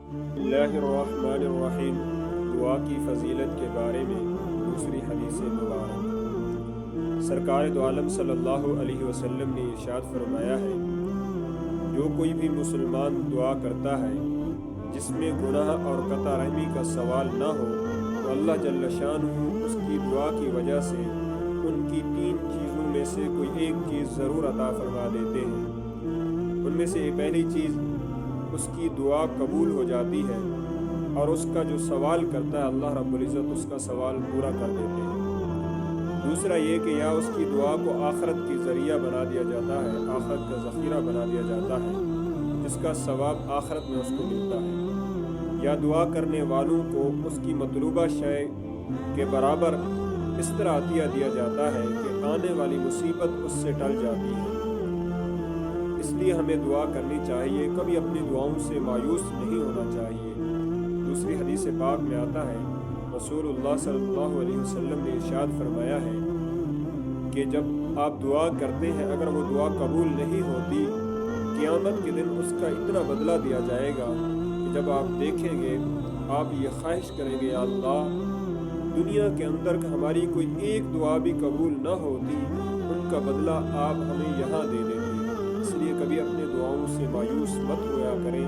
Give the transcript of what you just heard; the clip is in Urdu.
اللہ الرحمن الرحیم۔ دعا کی فضیلت کے بارے میں دوسری حدیث مبارک۔ سرکار دو عالم صلی اللہ علیہ وسلم نے ارشاد فرمایا ہے، جو کوئی بھی مسلمان دعا کرتا ہے جس میں گناہ اور قطع رحمی کا سوال نہ ہو تو اللہ جل شانہ اس کی دعا کی وجہ سے ان کی 3 چیزوں میں سے کوئی ایک چیز ضرور عطا فرما دیتے ہیں۔ ان میں سے پہلی چیز، اس کی دعا قبول ہو جاتی ہے اور اس کا جو سوال کرتا ہے اللہ رب العزت اس کا سوال پورا کر دیتے ہیں۔ دوسرا یہ کہ یا اس کی دعا کو آخرت کی ذریعہ بنا دیا جاتا ہے، آخرت کا ذخیرہ بنا دیا جاتا ہے، جس کا ثواب آخرت میں اس کو ملتا ہے، یا دعا کرنے والوں کو اس کی مطلوبہ شے کے برابر اس طرح عطیہ دیا جاتا ہے کہ آنے والی مصیبت اس سے ٹل جاتی ہے۔ اس لیے ہمیں دعا کرنی چاہیے، کبھی اپنی دعاؤں سے مایوس نہیں ہونا چاہیے۔ دوسری حدیث پاک میں آتا ہے، رسول اللہ صلی اللہ علیہ وسلم نے ارشاد فرمایا ہے کہ جب آپ دعا کرتے ہیں اگر وہ دعا قبول نہیں ہوتی، قیامت کے دن اس کا اتنا بدلہ دیا جائے گا کہ جب آپ دیکھیں گے آپ یہ خواہش کریں گے، یا اللہ دنیا کے اندر ہماری کوئی ایک دعا بھی قبول نہ ہوتی، ان کا بدلہ آپ ہمیں یہاں دے دیتے۔ اس لیے کبھی اپنے دعاؤں سے مایوس مت ہوا کریں۔